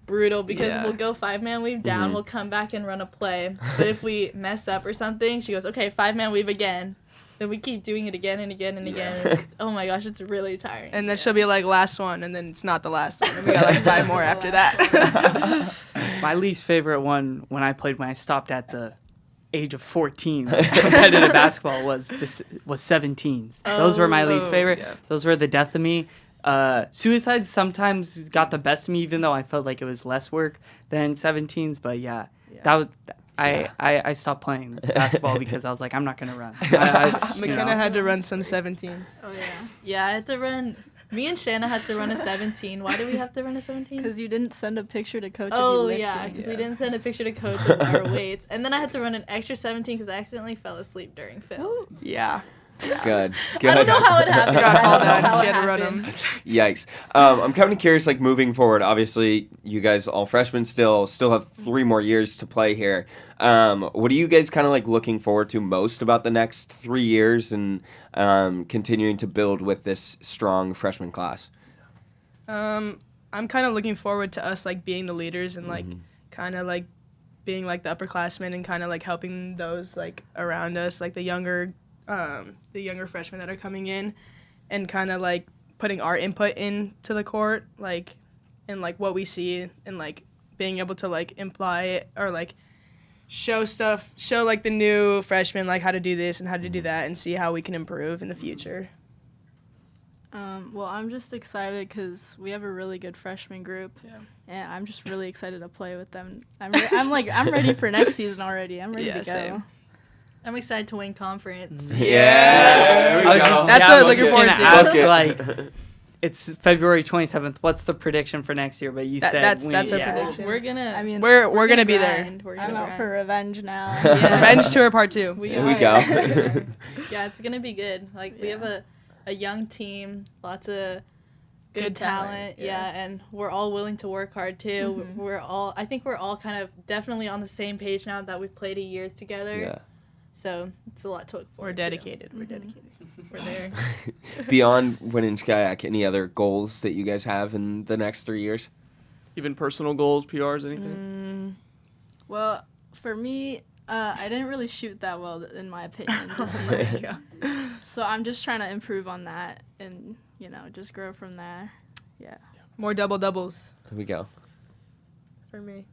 Speaker 4: brutal because we'll go 5-man weave down, we'll come back and run a play. But if we mess up or something, she goes, okay, 5-man weave again. Then we keep doing it again and again and again. And oh my gosh, it's really tiring.
Speaker 3: And then she'll be like, last one, and then it's not the last one. And we got like 5 more after that.
Speaker 6: My least favorite one when I stopped at the age of 14 competitive basketball was 17s. Those were my least favorite.
Speaker 3: Yeah.
Speaker 6: Those were the death of me. Suicides sometimes got the best of me, even though I felt like it was less work than 17s. But I stopped playing basketball because I was like, I'm not gonna run.
Speaker 3: McKenna had to run some 17s.
Speaker 4: Oh yeah. Yeah, I had to run. Me and Shanna had to run a 17. Why do we have to run a 17?
Speaker 2: Because you didn't send a picture to coach.
Speaker 4: Oh
Speaker 2: of you
Speaker 4: yeah,
Speaker 2: lifting.
Speaker 4: because we didn't send a picture to coach of our weights, and then I had to run an extra 17 because I accidentally fell asleep during film.
Speaker 3: Yeah.
Speaker 1: Good.
Speaker 4: I don't know how it happened.
Speaker 3: She got
Speaker 4: I
Speaker 3: called
Speaker 4: don't know
Speaker 3: out
Speaker 4: how
Speaker 3: and she
Speaker 4: it
Speaker 3: had to run
Speaker 4: happened.
Speaker 3: them.
Speaker 1: Yikes. I'm kind of curious, like moving forward. Obviously, you guys all freshmen still have 3 more years to play here. What are you guys kind of like looking forward to most about the next 3 years and continuing to build with this strong freshman class?
Speaker 3: I'm kind of looking forward to us like being the leaders and like kind of like being like the upperclassmen and kind of like helping those like around us, like the younger freshmen that are coming in, and kind of like putting our input into the court, like and like what we see and like being able to like imply it or like show like the new freshmen like how to do this and how to do that and see how we can improve in the future.
Speaker 2: Well, I'm just excited because we have a really good freshman group, and I'm just really excited to play with them. I'm ready for next season already. I'm ready to go.
Speaker 3: Same.
Speaker 4: I'm excited to win conference.
Speaker 1: Yeah.
Speaker 3: That's what I'm looking forward to.
Speaker 6: Ask, like, it's February 27th. What's the prediction for next year? But you said
Speaker 3: that's our prediction.
Speaker 4: We're gonna.
Speaker 2: I mean,
Speaker 3: We're gonna be there.
Speaker 4: grind. We're
Speaker 2: I'm
Speaker 4: gonna
Speaker 2: out
Speaker 4: grind.
Speaker 2: for revenge now.
Speaker 3: Revenge tour part 2.
Speaker 1: Here we go.
Speaker 4: Yeah, it's gonna be good. Like we have a young team, lots of good talent. Yeah, and we're all willing to work hard too. I think we're all kind of definitely on the same page now that we've played a year together.
Speaker 1: Yeah.
Speaker 4: So it's a lot to look forward
Speaker 3: We're dedicated.
Speaker 4: to. We're dedicated. We're there.
Speaker 1: Beyond winning kayak, any other goals that you guys have in the next 3 years?
Speaker 5: Even personal goals, PRs, anything?
Speaker 2: Well, for me, I didn't really shoot that well, in my opinion, this season. So I'm just trying to improve on that and, just grow from there. Yeah.
Speaker 3: More double-doubles
Speaker 1: Here we go.
Speaker 3: for me.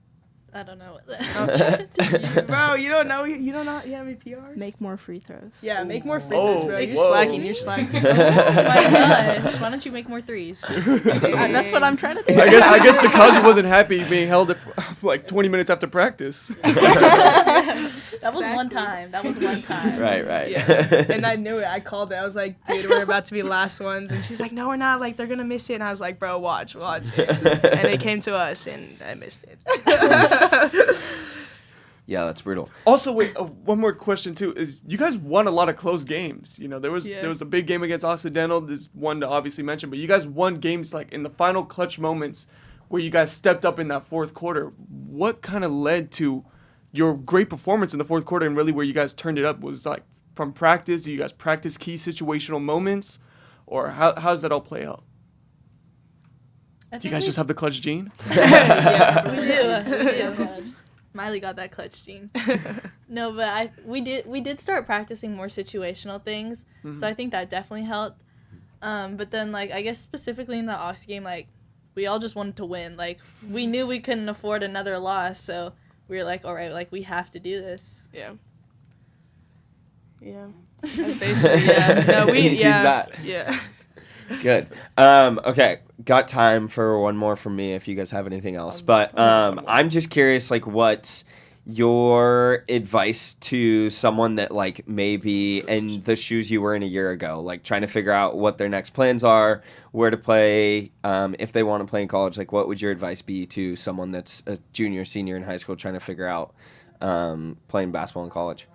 Speaker 4: I don't know what that.
Speaker 3: Bro, you don't know you have any PRs?
Speaker 2: Make more free throws.
Speaker 3: Yeah, make more free throws, bro. You're
Speaker 5: whoa.
Speaker 3: slacking. You're slacking.
Speaker 4: Oh my gosh! Why don't you make more threes?
Speaker 2: That's what I'm trying to do.
Speaker 5: I guess the college wasn't happy being held at like 20 minutes after practice.
Speaker 4: That was one time.
Speaker 1: Right.
Speaker 3: Yeah. And I knew it. I called it. I was like, dude, we're about to be last ones. And she's like, no, we're not. Like, they're going to miss it. And I was like, bro, watch it. And they came to us, and I missed it.
Speaker 1: Yeah, that's brutal.
Speaker 5: Also, wait, one more question too is you guys won a lot of close games. There was a big game against Occidental. There's one to obviously mention, but you guys won games like in the final clutch moments where you guys stepped up in that fourth quarter. What kind of led to your great performance in the fourth quarter and really where you guys turned it up? Was like from practice? Do you guys practice key situational moments, or how does that all play out? Do you guys just have the clutch gene?
Speaker 4: Yeah, we do. Miley got that clutch gene. No, but we did start practicing more situational things, so I think that definitely helped. But then, like, I guess specifically in the Aux game, like, we all just wanted to win. Like, we knew we couldn't afford another loss, so we were like, all right, like, we have to do this.
Speaker 3: Yeah. That's basically, No, we,
Speaker 1: Use that.
Speaker 3: Yeah.
Speaker 1: Good. Okay, got time for one more from me if you guys have anything else. But I'm just curious, like, what your advice to someone that like maybe in the shoes you were in a year ago, like trying to figure out what their next plans are, where to play, if they want to play in college, like what would your advice be to someone that's a junior, senior in high school trying to figure out playing basketball in college?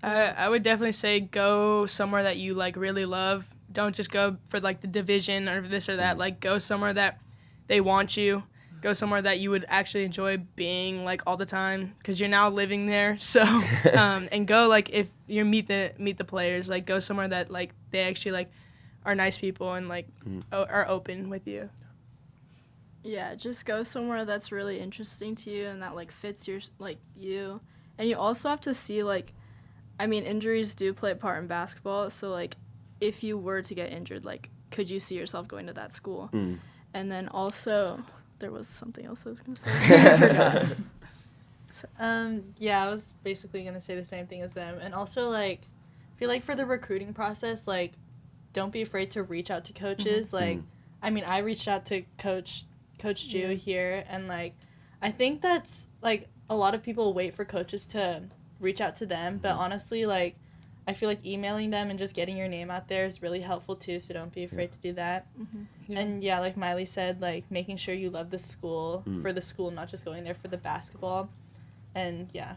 Speaker 3: I would definitely say go somewhere that you like really love. Don't just go for like the division or this or that. Like go somewhere that they want you. Go somewhere that you would actually enjoy being like all the time because you're now living there. So and go like if you meet the players, like go somewhere that like they actually like are nice people and like are open with you.
Speaker 2: Yeah, just go somewhere that's really interesting to you and that like fits your like you. And you also have to see like, I mean, injuries do play a part in basketball. So like, if you were to get injured, like, could you see yourself going to that school? And then also, there was something else I was gonna say. I forgot.
Speaker 4: Yeah, I was basically gonna say the same thing as them, and also like, I feel like for the recruiting process, like, don't be afraid to reach out to coaches. Like, I mean, I reached out to Coach Ju here, and like, I think that's like a lot of people wait for coaches to reach out to them, but honestly, like, I feel like emailing them and just getting your name out there is really helpful too, so don't be afraid to do that.
Speaker 3: Yeah.
Speaker 4: And yeah, like Miley said, like making sure you love the school for the school, not just going there for the basketball. And yeah.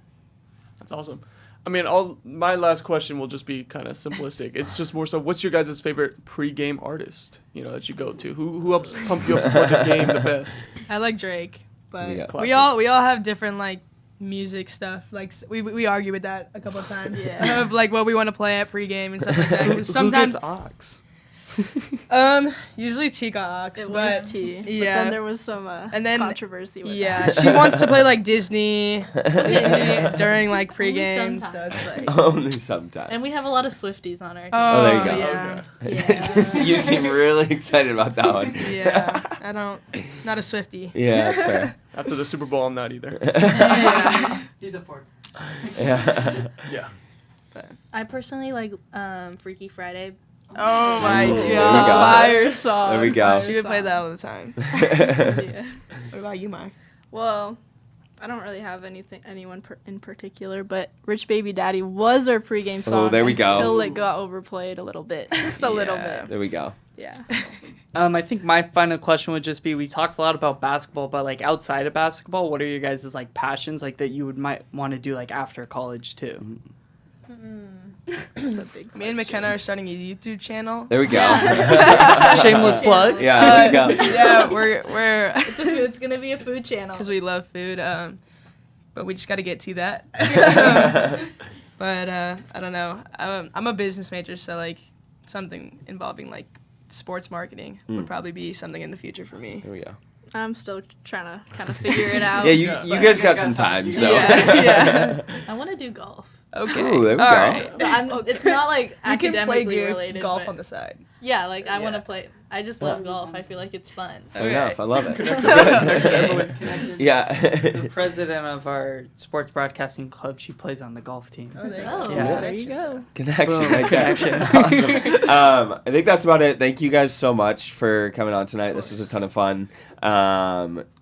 Speaker 5: That's awesome. I mean, my last question will just be kind of simplistic. It's just more so, what's your guys' favorite pregame artist, that you go to? Who helps pump you up before the game the best?
Speaker 3: I like Drake, but
Speaker 1: Yeah.
Speaker 3: we all have different like music stuff. Like we argue with that a couple of times.
Speaker 2: Yeah.
Speaker 3: Of like what we want to play at pregame and stuff like that. 'Cause sometimes
Speaker 6: Who gets Ox?
Speaker 3: usually T got Ox.
Speaker 2: It
Speaker 3: but,
Speaker 2: was T. But
Speaker 3: yeah.
Speaker 2: then there was some
Speaker 3: And then-
Speaker 2: controversy with
Speaker 3: Yeah,
Speaker 2: that.
Speaker 3: she wants to play like Disney during like pregame, so
Speaker 4: sometimes.
Speaker 3: it's like.
Speaker 1: Only sometimes.
Speaker 4: And we have a lot of Swifties on our team.
Speaker 3: Oh,
Speaker 1: there you go.
Speaker 3: Yeah.
Speaker 4: Yeah.
Speaker 1: You seem really excited about that one.
Speaker 3: Yeah, not a Swiftie.
Speaker 1: Yeah, that's fair.
Speaker 5: After the Super Bowl, I'm not either.
Speaker 3: Yeah.
Speaker 6: He's a fork.
Speaker 1: Yeah.
Speaker 5: Yeah.
Speaker 4: I personally like Freaky Friday.
Speaker 3: Oh my
Speaker 1: Ooh.
Speaker 3: god.
Speaker 1: There we go.
Speaker 2: Fire song.
Speaker 1: There we go.
Speaker 2: fire
Speaker 3: She would play
Speaker 2: song.
Speaker 3: that all the time.
Speaker 2: Yeah.
Speaker 3: What about you, Mike?
Speaker 2: Well, I don't really have anyone in particular, but Rich Baby Daddy was our pregame song.
Speaker 1: there we go.
Speaker 2: Until it got overplayed a little bit, just a little
Speaker 3: Yeah.
Speaker 2: bit.
Speaker 1: There we go.
Speaker 2: Yeah.
Speaker 6: I think my final question would just be: we talked a lot about basketball, but like outside of basketball, what are your guys' like passions like that you might want to do like after college too?
Speaker 2: That's a big
Speaker 3: Me and McKenna are starting a YouTube channel.
Speaker 1: There we go.
Speaker 6: Shameless plug.
Speaker 1: Yeah, let's go.
Speaker 3: Yeah, we're
Speaker 4: It's gonna be a food channel.
Speaker 3: because we love food, but we just got to get to that. But I don't know. I'm a business major, so like something involving like sports marketing would probably be something in the future for me.
Speaker 1: There we go.
Speaker 2: I'm still trying to kind of figure it out.
Speaker 1: Yeah, you guys got some time, so.
Speaker 3: Yeah.
Speaker 4: I want to do golf.
Speaker 3: Okay.
Speaker 1: Ooh, there we
Speaker 3: All
Speaker 1: go.
Speaker 3: right.
Speaker 4: But it's not like
Speaker 3: You can play
Speaker 4: academically related.
Speaker 3: golf
Speaker 4: but
Speaker 3: on the side.
Speaker 4: yeah, like I want to
Speaker 3: Yeah.
Speaker 4: play. I just love golf. I feel like it's fun.
Speaker 1: Fair enough. I love it.
Speaker 6: Connected.
Speaker 1: Yeah.
Speaker 6: The president of our sports broadcasting club, she plays on the golf team.
Speaker 3: Oh, there you
Speaker 4: Oh,
Speaker 3: go.
Speaker 6: Yeah.
Speaker 2: There you go.
Speaker 1: Connection.
Speaker 6: Boom.
Speaker 1: Right there.
Speaker 6: Connection.
Speaker 1: Awesome. I think that's about it. Thank you guys so much for coming on tonight. This was a ton of fun.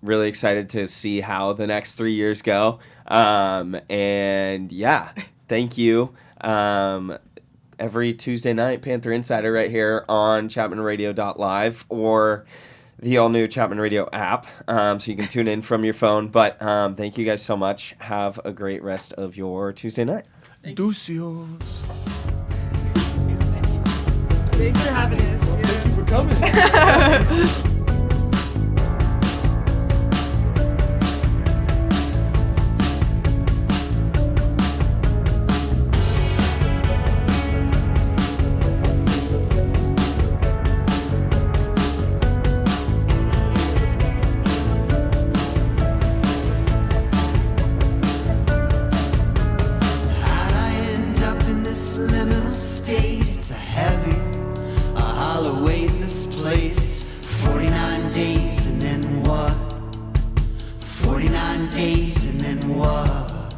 Speaker 1: Really excited to see how the next 3 years go. And yeah, thank you. Every Tuesday night, Panther Insider right here on ChapmanRadio.live or the all-new Chapman Radio app, so you can tune in from your phone. But thank you guys so much. Have a great rest of your Tuesday night.
Speaker 5: Deucios.
Speaker 3: Thanks for having us.
Speaker 5: Thank you for coming.
Speaker 7: How'd I end up in this liminal state? It's a heavy, a hollow, weightless place. 49 days and then what? 49 days and then what?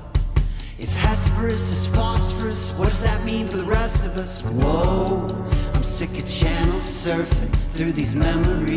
Speaker 7: If Hesperus is phosphorus, what does that mean for the rest of us? Whoa, I'm sick of channel surfing through these memories.